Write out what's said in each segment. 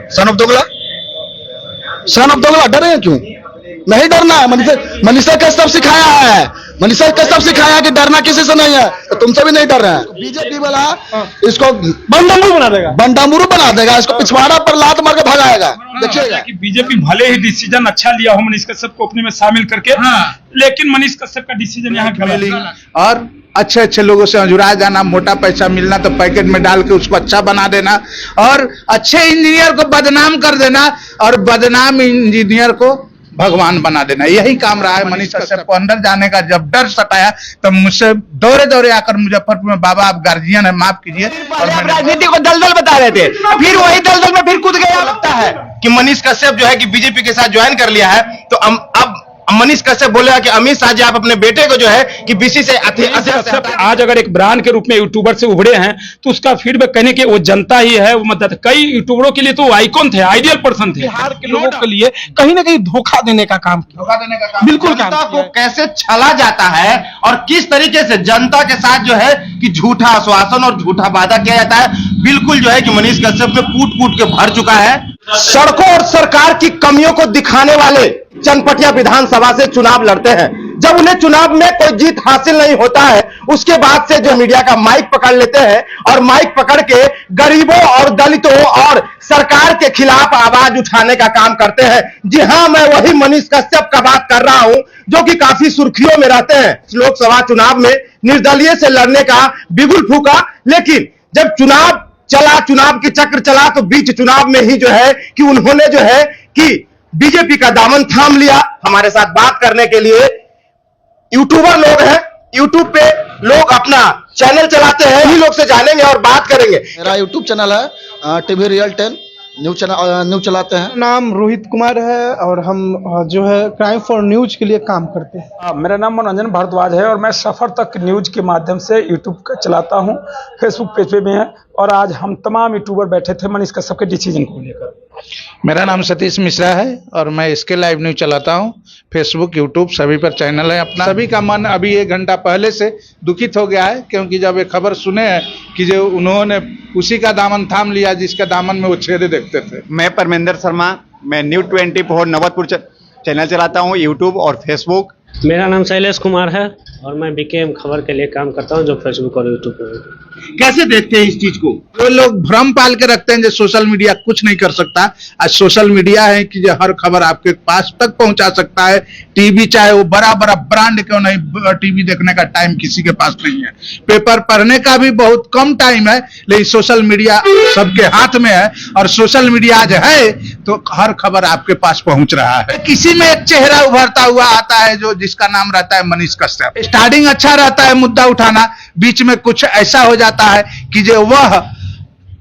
Son of दोगला डरे हैं क्यों? नहीं डरना है। मनीषा कश्यप सिखाया है, मनीषा कश्यप सिखाया कि डरना किसी से नहीं है, तो तुमसे भी नहीं डर रहे हैं। बीजेपी वाला इसको बंडामुरू बना देगा, इसको पिछवाड़ा पर लात मार के भगाएगा। देखिएगा कि बीजेपी भले ही डिसीजन अच्छा लिया हो मनीष कश्यप को अपने में शामिल करके, लेकिन मनीष कश्यप का डिसीजन यहाँ और अच्छे अच्छे लोगों से जुड़ा जाना, मोटा पैसा मिलना तो पैकेट में डाल के उसको अच्छा बना देना, और अच्छे इंजीनियर को बदनाम कर देना और बदनाम इंजीनियर को भगवान बना देना, यही काम रहा है मनीष कश्यप को। अंदर जाने का जब डर सताया तब मुझसे दौरे दौरे आकर मुजफ्फरपुर में, बाबा आप गार्जियन है, माफ कीजिए। और राजनीति को दलदल बता रहे थे, फिर वही दलदल में फिर कूद गया। लगता है कि मनीष कश्यप जो है कि बीजेपी के साथ ज्वाइन कर लिया है, तो अब मनीष कश्यप बोलेगा कि अमित शाह जी आप अपने बेटे को जो है कि बीसी से आज अगर एक ब्रांड के रूप में यूट्यूबर से उभरे हैं तो उसका फीडबैक कहने के वो जनता ही है, वो मदद। कई यूट्यूबरों के लिए तो आइकॉन थे, आइडियल पर्सन थे। बिहार के लोगों के लिए कहीं ना कहीं धोखा देने का काम बिल्कुल जनता को कैसे छला जाता है और किस तरीके से जनता के साथ जो है कि झूठा आश्वासन और झूठा वादा किया जाता है, बिल्कुल जो है कि मनीष कश्यप में कूट के भर चुका है। सड़कों और सरकार की कमियों को दिखाने वाले चनपटिया विधानसभा से चुनाव लड़ते हैं। जब उन्हें चुनाव में कोई जीत हासिल नहीं होता है, उसके बाद से जो मीडिया का माइक पकड़ लेते हैं और माइक पकड़ के गरीबों और दलितों और सरकार के खिलाफ आवाज उठाने का काम करते हैं। जी हां, मैं वही मनीष कश्यप का बात कर रहा हूं जो कि काफी सुर्खियों में रहते हैं। लोकसभा चुनाव में निर्दलीय से लड़ने का बिगुल फूका, लेकिन जब चुनाव की चक्र चला तो बीच चुनाव में ही जो है कि उन्होंने जो है कि बीजेपी का दामन थाम लिया। हमारे साथ बात करने के लिए यूट्यूबर लोग हैं, यूट्यूब पे लोग अपना चैनल चलाते हैं, इन्हीं लोग से जानेंगे और बात करेंगे। मेरा यूट्यूब चैनल है टीवी रियल 10 न्यूज चलाते हैं। नाम रोहित कुमार है और हम जो है क्राइम फॉर न्यूज के लिए काम करते हैं। मेरा नाम मनोरंजन भारद्वाज है और मैं सफर तक न्यूज के माध्यम से यूट्यूब चलाता हूं, फेसबुक पेज पे भी है। और आज हम तमाम यूट्यूबर बैठे थे मनीष कश्यप के डिसीजन को लेकर। मेरा नाम सतीश मिश्रा है और मैं इसके लाइव न्यूज चलाता हूं, फेसबुक यूट्यूब सभी पर चैनल है अपना। सभी का मन अभी 1 घंटा पहले से दुखित हो गया है, क्योंकि जब ये खबर सुने हैं कि जो उन्होंने उसी का दामन थाम लिया जिसका दामन में वो छेदे देखते थे। मैं परमेंद्र शर्मा, मैं न्यूज 24 नवतपुर चैनल चलाता हूं, यूट्यूब और फेसबुक। मेरा नाम शैलेश कुमार है और मैं बीकेएम खबर के लिए काम करता हूं, जो फेसबुक और यूट्यूब पे। कैसे देखते हैं इस चीज को? जो लोग भ्रम पाल के रखते हैं जो सोशल मीडिया कुछ नहीं कर सकता, आज सोशल मीडिया है कि जो हर खबर आपके पास तक पहुंचा सकता है। टीवी चाहे वो बड़ा ब्रांड क्यों नहीं, टीवी देखने का टाइम किसी के पास नहीं है। पेपर पढ़ने का भी बहुत कम टाइम है, लेकिन सोशल मीडिया सबके हाथ में है और सोशल मीडिया आज है तो हर खबर आपके पास पहुंच रहा है। किसी में एक चेहरा उभरता हुआ आता है जो जिसका नाम रहता है मनीष कश्यप। स्टार्टिंग अच्छा रहता है मुद्दा उठाना, बीच में कुछ ऐसा हो जाता है कि जो वह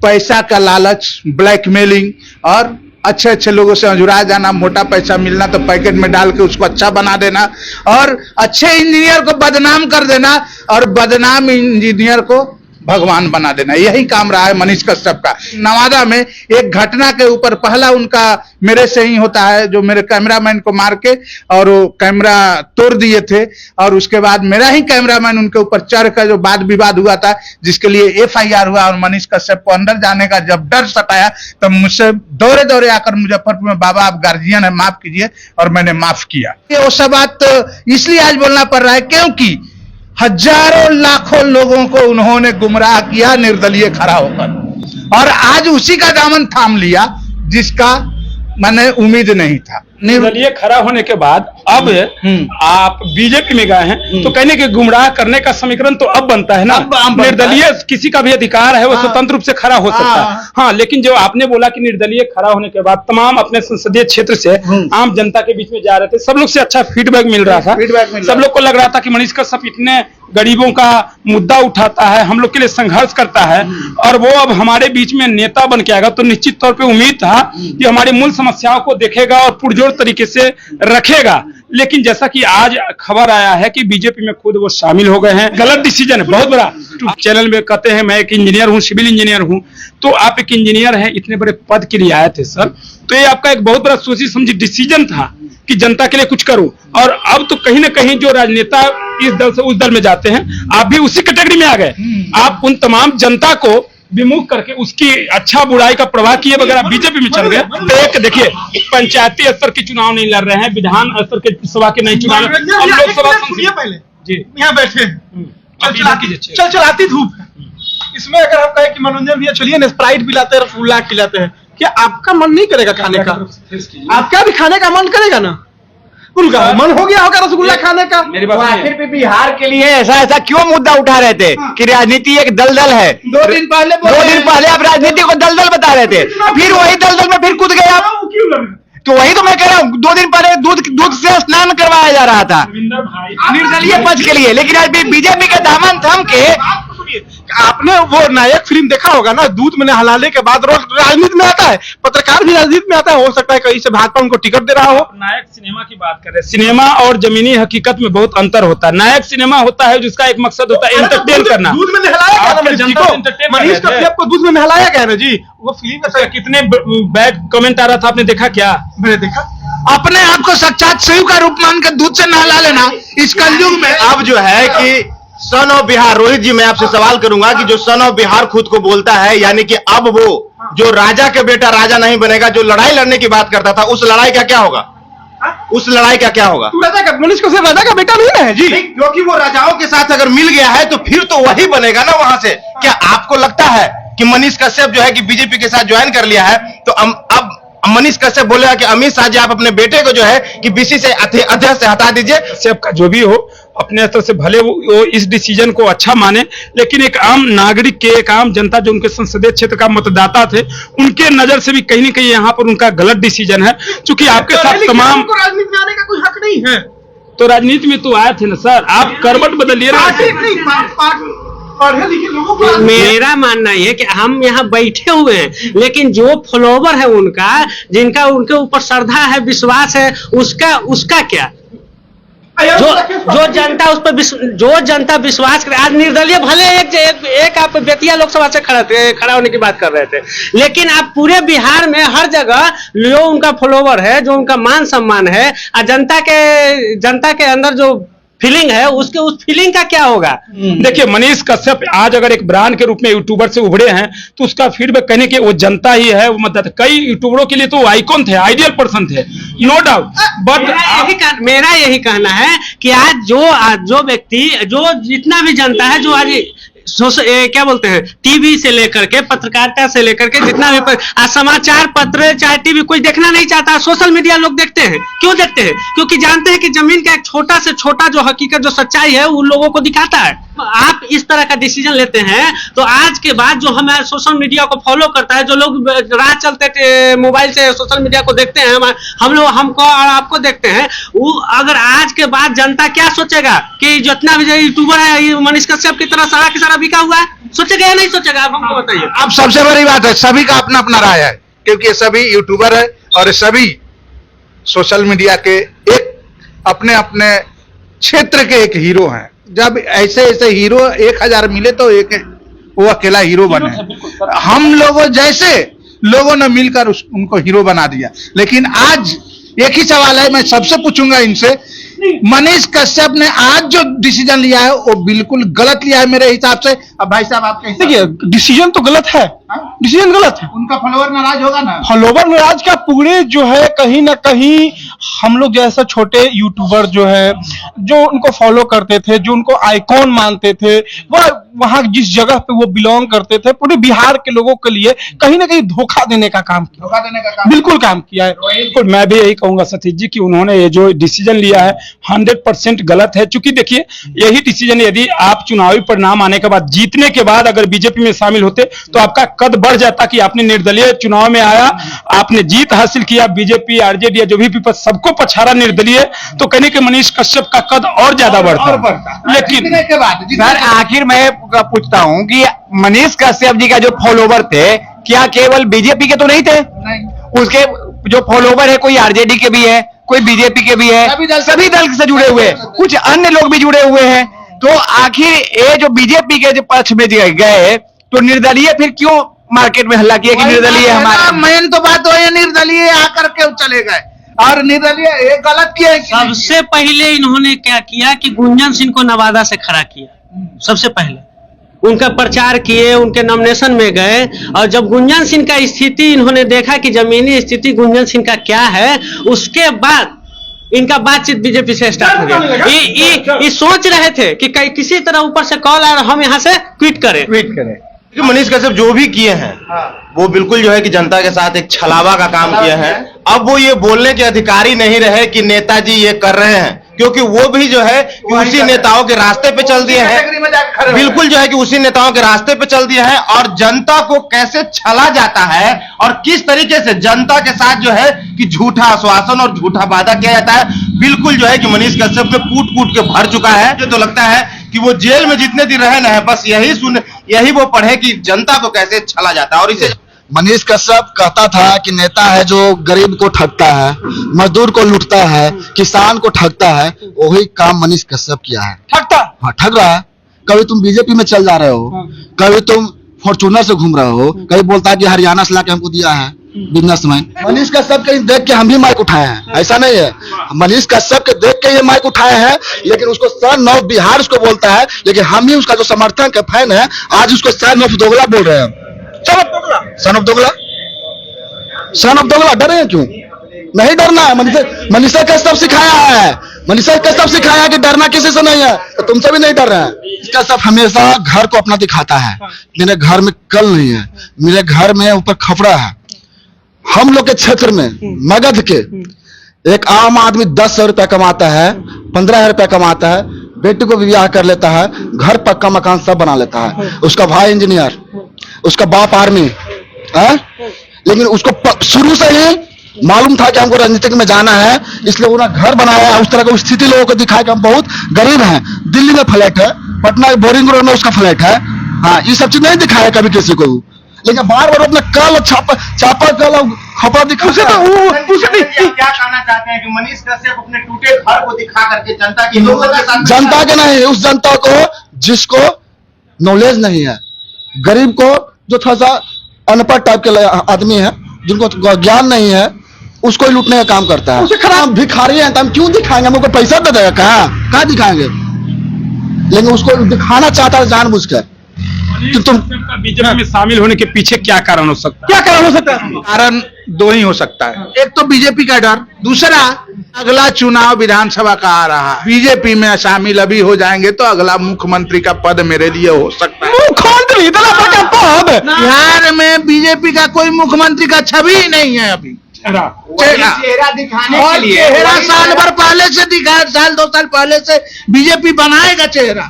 पैसा का लालच, ब्लैकमेलिंग और अच्छे अच्छे लोगों से जुड़ा जाना, मोटा पैसा मिलना तो पैकेट में डाल के उसको अच्छा बना देना और अच्छे इंजीनियर को बदनाम कर देना और बदनाम इंजीनियर को भगवान बना देना, यही काम रहा है मनीष कश्यप का। नवादा में एक घटना के ऊपर पहला उनका मेरे से ही होता है, जो मेरे कैमरामैन को मार के और वो कैमरा तोड़ दिए थे, और उसके बाद मेरा ही कैमरामैन उनके ऊपर चढ़ कर जो वाद विवाद हुआ था, जिसके लिए FIR हुआ। और मनीष कश्यप को अंदर जाने का जब डर सताया तब मुझसे दौरे दौरे आकर मुजफ्फरपुर में, बाबा आप गार्जियन है, माफ कीजिए, और मैंने माफ किया। ये वो सब बात इसलिए आज बोलना पड़ रहा है क्योंकि हजारों लाखों लोगों को उन्होंने गुमराह किया निर्दलीय खड़ा होकर, और आज उसी का दामन थाम लिया जिसका मैंने उम्मीद नहीं था। निर्दलीय खड़ा होने के बाद अब आप बीजेपी में गए हैं तो कहने के गुमराह करने का समीकरण तो अब बनता है ना। निर्दलीय किसी का भी अधिकार है, वो स्वतंत्र रूप से खड़ा हो सकता है। हाँ, लेकिन जो आपने बोला कि निर्दलीय खड़ा होने के बाद तमाम अपने संसदीय क्षेत्र से आम जनता के बीच में जा रहे थे, सब लोग से अच्छा फीडबैक मिल रहा था। सब लोग को लग रहा था कि मनीष कश्यप इतने गरीबों का मुद्दा उठाता है, हम लोग के लिए संघर्ष करता है और वो अब हमारे बीच में नेता बन के आएगा। तो निश्चित तौर पे उम्मीद था कि हमारी मूल समस्याओं को देखेगा और पुरजोर तरीके से रखेगा। लेकिन जैसा कि आज खबर आया है कि बीजेपी में खुद वो शामिल हो गए हैं, गलत डिसीजन है, बहुत बड़ा। चैनल में कहते हैं मैं एक इंजीनियर हूँ, सिविल इंजीनियर हूँ, तो आप एक इंजीनियर हैं, इतने बड़े पद के लिए आए थे सर, तो ये आपका एक बहुत बड़ा सोची समझी डिसीजन था कि जनता के लिए कुछ करूं। और अब तो कहीं ना कहीं जो राजनेता इस दल से उस दल में जाते हैं, आप भी उसी कैटेगरी में आ गए। आप उन तमाम जनता को विमुख करके उसकी अच्छा बुराई का प्रवाह किए बगैर आप बीजेपी में चल गए। तो एक देखिए, पंचायती स्तर के चुनाव नहीं लड़ रहे हैं, विधान स्तर के सभा के नहीं चुनाव, अब लोकसभा पहले जी यहाँ बैठे चलाती धूप है। इसमें अगर हम कहें कि मनोरंजन भैया चलिए ना स्प्राइट पिलाते हैं, रसगुल्ला खिलाते हैं, क्या आपका मन नहीं करेगा खाने का? आपका भी खाने का मन करेगा ना? उनका मन हो गया होगा रसगुल्ला खाने का। मेरी बात आखिर भी बिहार के लिए ऐसा क्यों मुद्दा उठा रहे थे कि राजनीति एक दलदल है? 2 दिन पहले आप राजनीति को दलदल बता रहे थे, फिर वही दलदल में फिर कूद गए आप। तो वही तो मैं कह रहा हूँ, 2 दिन पहले दूध से स्नान करवाया जा रहा था निर्दलीय पक्ष के लिए, लेकिन आज बीजेपी के दामन थम के। आपने वो नायक फिल्म देखा होगा ना, दूध में नहलाने के बाद रोज राजनीति में आता है, पत्रकार भी राजनीति में आता है। हो सकता है कहीं से भाजपा उनको टिकट दे रहा हो। नायक सिनेमा की बात करें, सिनेमा और जमीनी हकीकत में बहुत अंतर होता है। नायक सिनेमा होता है जिसका एक मकसद होता है एंटरटेन करना। दूध में नहलाया गया ना मनीष कश्यप को, दूध में नहलाया गया ना जी। वो फिल्म में कितने बैड कमेंट आ रहा था, आपने देखा क्या? मैंने देखा। अपने आप को साक्षात शिव का रूप मानकर दूध से नहला लेना इस कलयुग में। अब जो है कि सन ऑफ बिहार, रोहित जी मैं आपसे सवाल करूंगा कि जो सन ऑफ बिहार खुद को बोलता है, यानी कि अब वो जो राजा के बेटा राजा नहीं बनेगा, जो लड़ाई लड़ने की बात करता था, उस लड़ाई का क्या होगा? उस लड़ाई का क्या होगा? मनीष कश्यप राजा का बेटा नहीं है जी, क्योंकि वो राजाओं के साथ अगर मिल गया है तो फिर तो वही बनेगा ना वहां से। क्या आपको लगता है कि मनीष कश्यप जो है कि बीजेपी के साथ ज्वाइन कर लिया है, तो अब मनीष कश्यप बोलेगा कि अमित शाह जी आप अपने बेटे को जो है कि बीसी से अध्यक्ष से हटा दीजिए? कश्यप का जो भी हो, अपने स्तर से भले वो इस डिसीजन को अच्छा माने, लेकिन एक आम नागरिक के, एक आम जनता जो उनके संसदीय क्षेत्र का मतदाता थे, उनके नजर से भी कहीं न कहीं यहाँ पर उनका गलत डिसीजन है। चूंकि आपके साथ तमाम राजनीति में आने का कोई हक नहीं है। तो राजनीति में तो आए थे ना सर, आप करवट बदलिए ना। पढ़े लिखे लोगों को मेरा मानना ये है कि हम यहाँ बैठे हुए हैं, लेकिन जो फॉलोवर है उनका, जिनका उनके ऊपर श्रद्धा है, विश्वास है, उसका क्या? जो जनता उस पर जो जनता विश्वास करे। आज निर्दलीय भले एक आप बेतिया लोकसभा से खड़ा होने की बात कर रहे थे, लेकिन आप पूरे बिहार में हर जगह जो उनका फॉलोवर है, जो उनका मान सम्मान है, और जनता के अंदर जो फीलिंग है, उस फीलिंग का क्या होगा? देखिए, मनीष कश्यप आज अगर एक ब्रांड के रूप में यूट्यूबर से उभरे हैं, तो उसका फीडबैक कहने के वो जनता ही है, वो मतलब कई यूट्यूबरों के लिए तो आइकॉन थे, आइडियल पर्सन थे, नो डाउट। बट मेरा यही कहना है कि आज जो व्यक्ति, जो जितना भी जनता है, जो आज क्या बोलते हैं, टीवी से लेकर के, पत्रकारिता से लेकर के, जितना भी समाचार पत्र चाहे टीवी कोई देखना नहीं चाहता, सोशल मीडिया लोग देखते हैं। क्यों देखते हैं? क्योंकि जानते हैं कि जमीन का एक छोटा से छोटा जो हकीकत, जो सच्चाई है, उन लोगों को दिखाता है। आप इस तरह का डिसीजन लेते हैं, तो आज के बाद जो हमें सोशल मीडिया को फॉलो करता है, जो लोग राह चलते मोबाइल से सोशल मीडिया को देखते हैं, हम लोग हमको और आपको देखते हैं, वो अगर आज के बाद जनता क्या सोचेगा कि जितना भी यूट्यूबर है मनीष कश्यप की तरह सारा की सारा बिका हुआ है, सोचेगा या नहीं सोचेगा? आप हमको बताइए। अब सबसे बड़ी बात है, सभी का अपना अपना राय है, क्योंकि ये सभी यूट्यूबर है और ये सभी सोशल मीडिया के एक अपने अपने क्षेत्र के एक हीरो हैं। जब ऐसे हीरो 1000 मिले तो वो अकेला हीरो बने। हम लोगों जैसे लोगों ने मिलकर उनको हीरो बना दिया। लेकिन आज एक ही सवाल है, मैं सबसे पूछूंगा इनसे, मनीष कश्यप ने आज जो डिसीजन लिया है वो बिल्कुल गलत लिया है मेरे हिसाब से। अब भाई साहब आपके देखिए, डिसीजन तो गलत है, डिसीजन गलत है। उनका फॉलोवर नाराज होगा ना? फॉलोवर नाराज क्या, पूरे जो है कहीं ना कहीं हम लोग जैसा छोटे यूट्यूबर जो है, जो उनको फॉलो करते थे, जो उनको आइकॉन मानते थे, वह वहां जिस जगह पे वो बिलोंग करते थे, पूरे बिहार के लोगों के लिए कहीं ना कहीं धोखा देने का काम किया, बिल्कुल काम किया है। बिल्कुल, मैं भी यही कहूंगा सतीश जी कि उन्होंने ये जो डिसीजन लिया है 100% गलत है। क्योंकि देखिए, यही डिसीजन यदि आप चुनावी परिणाम आने के बाद, जीतने के बाद अगर बीजेपी में शामिल होते, तो आपका कद बढ़ जाता कि आपने निर्दलीय चुनाव में आया, आपने जीत हासिल किया, बीजेपी आरजेडी या जो भी विपक्ष सबको पछाड़ा निर्दलीय, तो कहने के मनीष कश्यप का कद और ज्यादा बढ़ता। लेकिन सर, आखिर मैं पूछता हूं कि मनीष कश्यप जी का जो फॉलोवर थे, क्या केवल बीजेपी के तो नहीं थे? उसके जो फॉलोवर है, कोई आरजेडी के भी है, कोई बीजेपी के भी है, सभी दल से जुड़े हुए हैं, कुछ अन्य लोग भी जुड़े हुए हैं। तो आखिर ये जो बीजेपी के जो पक्ष में गए, तो निर्दलीय फिर क्यों मार्केट में हल्ला किया कि निर्दलीय हमारा? मेन तो बात हो, निर्दलीय आकर के चले गए और निर्दलीय ये गलत किया है। सबसे पहले इन्होंने क्या किया कि गुंजन सिंह को नवादा से खड़ा किया, सबसे पहले उनका प्रचार किए, उनके नॉमिनेशन में गए, और जब गुंजन सिंह का स्थिति इन्होंने देखा कि जमीनी स्थिति गुंजन सिंह का क्या है, उसके बाद इनका बातचीत बीजेपी से स्टार्ट हो गया। ये सोच रहे थे कि किसी तरह ऊपर से कॉल आ रहा, हम यहाँ से ट्वीट करें। कि मनीष कश्यप जो भी किए हैं वो बिल्कुल जो है कि जनता के साथ एक छलावा का काम किए हैं। अब वो ये बोलने के अधिकारी नहीं रहे कि नेताजी ये कर रहे हैं, क्योंकि वो भी जो है कि उसी नेताओं के रास्ते पे चल दिए हैं। बिल्कुल जो है कि उसी नेताओं के रास्ते पे चल दिए हैं, और जनता को कैसे छला जाता है और किस तरीके से जनता के साथ जो है कि झूठा आश्वासन और झूठा वादा किया जाता है, बिल्कुल जो है कि मनीष कश्यप में कूट कूट के भर चुका है। मुझे तो लगता है कि वो जेल में जितने दिन रहे ना, बस यही वो पढ़े कि जनता को कैसे छला जाता है। और इसे मनीष कश्यप कहता था कि नेता है जो गरीब को ठगता है, मजदूर को लूटता है, किसान को ठगता है, वही काम मनीष कश्यप किया है। हाँ, ठग रहा है। कभी तुम बीजेपी में चल जा रहे हो, कभी तुम फॉर्चूनर से घूम रहे हो, कभी बोलता है कि हरियाणा से लाके हमको दिया है बिजनेसमैन। मनीष कश्यप के देख के हम भी माइक उठाए हैं, ऐसा नहीं है। मनीष कश्यप के देख के ये माइक उठाए हैं, लेकिन उसको सन ऑफ बिहार उसको बोलता है, लेकिन हम ही उसका जो समर्थक फैन है, आज उसको सन ऑफ दोगला बोल रहे हैं। सन ऑफ दोगला, सन ऑफ दोगला। डरे क्यों? नहीं डरना है। मनीष कश्यप सिखाया है, मनीष कश्यप सिखाया कि डरना किसी से नहीं है, तो तुमसे भी नहीं डर रहे हैं। इसका सब हमेशा घर को अपना दिखाता है। मेरे घर में कल नहीं है, मेरे घर में ऊपर खपड़ा है। हम लोग के क्षेत्र में मगध के एक आम आदमी 10,000 रुपया कमाता है, 15,000 रुपया कमाता है, बेटी को भी ब्याह कर लेता है, घर पक्का मकान सब बना लेता है, उसका भाई इंजीनियर, उसका बाप आर्मी है। लेकिन उसको शुरू से ही मालूम था कि हमको राजनीतिक में जाना है, इसलिए उन्होंने घर बनाया। उस तरह की स्थिति लोगों को दिखाया कि हम बहुत गरीब हैं। दिल्ली में फ्लैट है, पटना के बोरिंग रोड में उसका फ्लैट है। हाँ, ये सब चीज नहीं दिखाया कभी किसी को, लेकिन बार बार अपना कल चापा कल खपड़ा दिखा। क्या कहना चाहते हैं कि मनीष कश्यप अपने टूटे घर को दिखा करके जनता की जनता के नहीं, उस जनता को जिसको नॉलेज नहीं है, गरीब को, जो थोड़ा सा अनपढ़ टाइप के आदमी है, जिनको ज्ञान नहीं है, उसको ही लूटने का काम करता है। उसे खराब भिखारी है तो हम क्यों दिखाएंगे? हमको पैसा दे देगा, कहाँ दिखाएंगे? लेकिन उसको दिखाना चाहता है जानबूझकर कि तुम बीजेपी में शामिल होने के पीछे क्या कारण हो सकता है? क्या कारण हो सकता है? कारण दो ही हो सकता है। एक तो बीजेपी का डर, दूसरा अगला चुनाव विधानसभा का आ रहा है, बीजेपी में शामिल अभी हो जाएंगे तो अगला मुख्यमंत्री का पद मेरे लिए हो सकता है। मुख्यमंत्री का पद? बिहार में बीजेपी का कोई मुख्यमंत्री का छवि ही नहीं है अभी। चेहरा दिखाने और के लिए चेहरा साल भर पहले से दिखा, साल 2 साल पहले से बीजेपी बनाएगा चेहरा,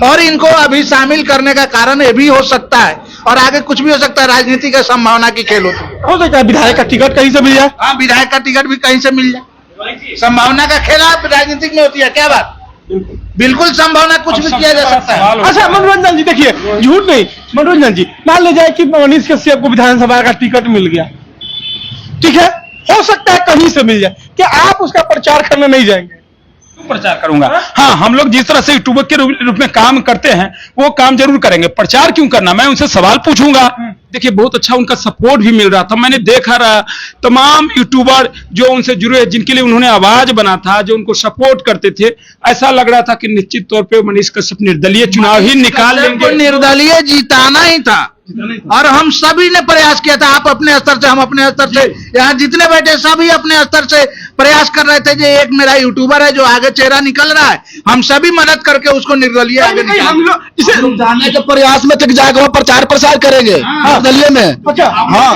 और इनको अभी शामिल करने का कारण ये भी हो सकता है, और आगे कुछ भी हो सकता है। राजनीति का संभावना की खेल हो सकता है विधायक का टिकट कहीं से मिल जाए। हाँ, विधायक का टिकट भी कहीं से मिल जाए। संभावना का खेल आप राजनीतिक में होती है, क्या बात? बिल्कुल संभावना, कुछ भी किया जा सकता है। अच्छा मनोरंजन जी, देखिए झूठ नहीं, मनोरंजन जी, मान ले जाए कि मनीष कश्यप को विधानसभा का टिकट मिल गया, ठीक है, हो सकता है कहीं से मिल जाए, क्या आप उसका प्रचार करने नहीं जाएंगे? प्रचार करूंगा। हाँ, हम लोग जिस तरह से यूट्यूबर के रूप में काम करते हैं वो काम जरूर करेंगे। प्रचार क्यों करना? मैं उनसे सवाल पूछूंगा। देखिए, बहुत अच्छा उनका सपोर्ट भी मिल रहा था। मैंने देखा रहा तमाम यूट्यूबर जो उनसे जुड़े, जिनके लिए उन्होंने आवाज बना था, जो उनको सपोर्ट करते थे, ऐसा लग रहा था कि निश्चित तौर पे मनीष कश्यप निर्दलीय चुनाव ही निकाल लेंगे। निर्दलीय जीताना ही था, और हम सभी ने प्रयास किया था। आप अपने स्तर से, हम अपने स्तर से, यहाँ जितने बैठे सभी अपने स्तर से प्रयास कर रहे थे कि एक मेरा यूट्यूबर है जो आगे चेहरा निकल रहा है, हम सभी मदद करके उसको निर्दलीय आगे हम लोग इसे जाने के प्रयास में टिक जाएगा, वो प्रचार प्रसार करेंगे निर्दलीय में। हाँ,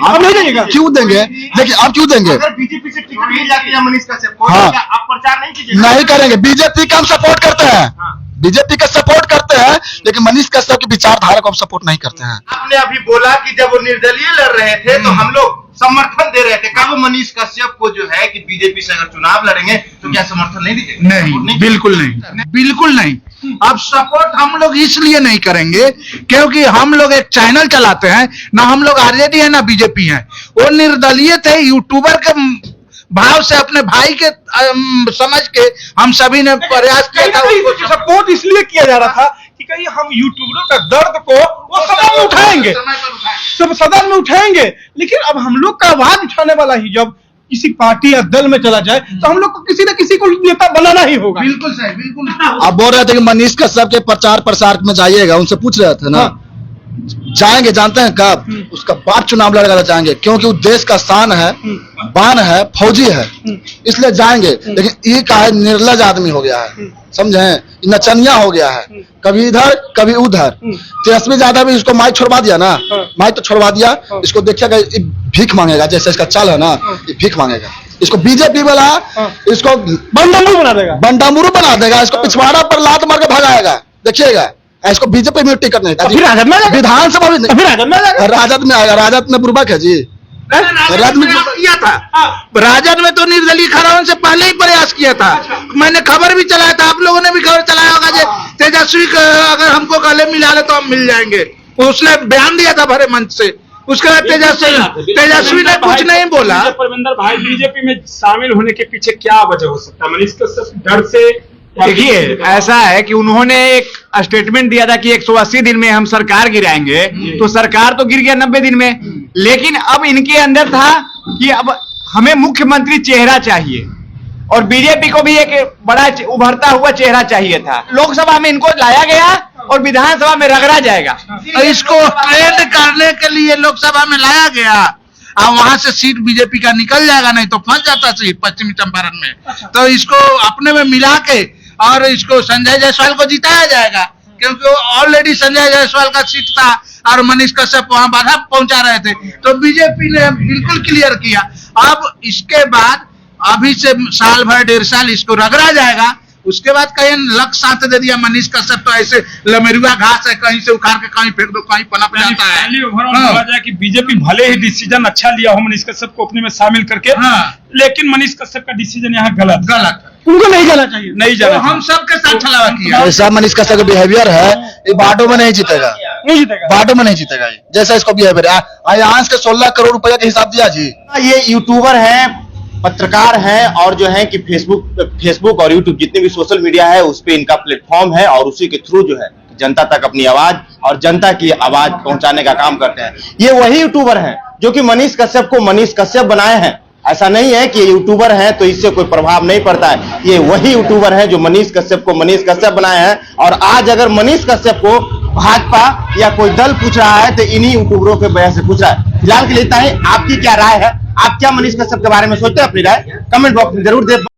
आप नहीं देंगे? क्यों देंगे? देखिए, आप क्यों देंगे? अगर बीजेपी से टिकट मिल जाती है मनीष कश्यप को, हाँ, क्या आप प्रचार नहीं कीजिएगा? नहीं करेंगे। बीजेपी का हम सपोर्ट करते हैं, बीजेपी का सपोर्ट करते हैं, लेकिन मनीष कश्यप की विचारधारा को हम सपोर्ट नहीं करते हैं। आपने अभी बोला कि जब वो निर्दलीय लड़ रहे थे तो हम लोग समर्थन दे रहे थे। कब मनीष कश्यप को जो है कि बीजेपी से अगर चुनाव लड़ेंगे तो क्या समर्थन नहीं देंगे? नहीं, बिल्कुल नहीं, बिल्कुल नहीं। अब सपोर्ट हम लोग इसलिए नहीं करेंगे क्योंकि हम लोग एक चैनल चलाते हैं, ना हम लोग आरजेडी है ना बीजेपी है। वो निर्दलीय थे, यूट्यूबर के भाव से अपने भाई के समझ के हम सभी ने प्रयास किया था। सपोर्ट इसलिए किया जा रहा था कि कहीं हम यूट्यूबरों का दर्द को वो सदन में उठाएंगे, सब सदन में उठाएंगे, लेकिन अब हम लोग का आवाज उठाने वाला ही जब किसी पार्टी या दल में चला जाए तो हम लोग को किसी न किसी को नेता बनाना ही होगा। बिल्कुल सही, बिल्कुल। आप बोल रहे थे कि मनीष कश्यप के प्रचार प्रसार में जाइएगा, उनसे पूछ रहे थे ना। जाएंगे, जानते हैं कब? उसका बाप चुनाव लड़ेगा जाएंगे, क्योंकि वो देश का शान है, बान है, फौजी है, इसलिए जाएंगे। लेकिन ये का है निर्लज आदमी हो गया है, समझे, नचनिया हो गया है, कभी इधर कभी उधर। तेजस्वी यादव भी इसको माइक छोड़वा दिया ना, माइक तो छोड़वा दिया, इसको देखिएगा भीख मांगेगा, जैसे इसका चाल है ना, ये भीख मांगेगा। इसको बीजेपी वाला इसको बंडामुरू बना देगा, बंडामुरू बना देगा, इसको पिछवाड़ा पर लात मार के भगाएगा, देखिएगा। इसको बीजेपी में टिकट नहीं, विधानसभा में राजद में आएगा। राजद में बुर्बक है जी, राजद में किया था, राजद में तो निर्दलीय खड़ा होने से पहले ही प्रयास किया था। मैंने खबर भी चलाया था, आप लोगों ने भी खबर चलाया होगा कि तेजस्वी अगर हमको गले मिला ले तो हम मिल जाएंगे। उसने बयान दिया था भरे मंच से, उसके बाद तेजस्वी ने कुछ नहीं बोला। परविंदर भाई, बीजेपी में शामिल होने के पीछे क्या वजह हो सकता है? मनीष कश्यप डर से? देखिए, ऐसा है कि उन्होंने एक स्टेटमेंट दिया था कि 180 दिन में हम सरकार गिराएंगे, तो सरकार तो गिर गया 90 दिन में। लेकिन अब इनके अंदर था कि अब हमें मुख्यमंत्री चेहरा चाहिए, और बीजेपी को भी एक बड़ा उभरता हुआ चेहरा चाहिए था। लोकसभा में इनको लाया गया और विधानसभा में रगड़ा जाएगा। इसको ट्रेंड करने के लिए लोकसभा में लाया गया, और वहां से सीट बीजेपी का निकल जाएगा, नहीं तो फंस जाता सीट पश्चिमी चंपारण में। तो इसको अपने में मिला के और इसको संजय जायसवाल को जिताया जाएगा, क्योंकि ऑलरेडी संजय जायसवाल का सीट था और मनीष कश्यप वहां बाधा पहुंचा रहे थे, तो बीजेपी ने बिल्कुल क्लियर किया। अब इसके बाद अभी से साल भर 1.5 साल इसको रगड़ा जाएगा, उसके बाद कहीं लक साथ दे दिया मनीष कश्यप तो ऐसे लमेरुआ घास है, कहीं से उखाड़ के कहीं फेंक दो, कहीं पनप जाता है। पहले ओवरऑल बोला जाए कि बीजेपी भले ही डिसीजन अच्छा लिया हो मनीष कश्यप को अपने में शामिल करके, लेकिन मनीष कश्यप का डिसीजन यहाँ गलत उनको नहीं जाना चाहिए, नहीं जाना। तो हम सबके साथ छलावा किया। जैसा मनीष कश्यप का बिहेवियर है, ये बाटो में नहीं जीतेगा, नहीं जीतेगा, बाटो में नहीं जीतेगा ये। जैसा इसको बिहेवियर है, आयांश के 16 करोड़ रुपया के हिसाब दिया जी। ये यूट्यूबर हैं, पत्रकार हैं, और जो है कि फेसबुक और यूट्यूब जितने भी सोशल मीडिया है उस पे इनका प्लेटफॉर्म है, और उसी के थ्रू जो है जनता तक अपनी आवाज और जनता की आवाज पहुंचाने का काम करते हैं। ये वही यूट्यूबर हैं जो कि मनीष कश्यप को मनीष कश्यप बनाए हैं। ऐसा नहीं है कि ये यूट्यूबर हैं तो इससे कोई प्रभाव नहीं पड़ता है, ये वही यूट्यूबर हैं जो मनीष कश्यप को मनीष कश्यप बनाए हैं। और आज अगर मनीष कश्यप को भाजपा या कोई दल पूछ रहा है तो इन्हीं यूट्यूबरों के वजह से पूछ रहा है। फिलहाल के लिए इतना ही। आपकी क्या राय है? आप क्या मनीष कश्यप के बारे में सोचते हैं? अपनी राय कमेंट बॉक्स में जरूर दे।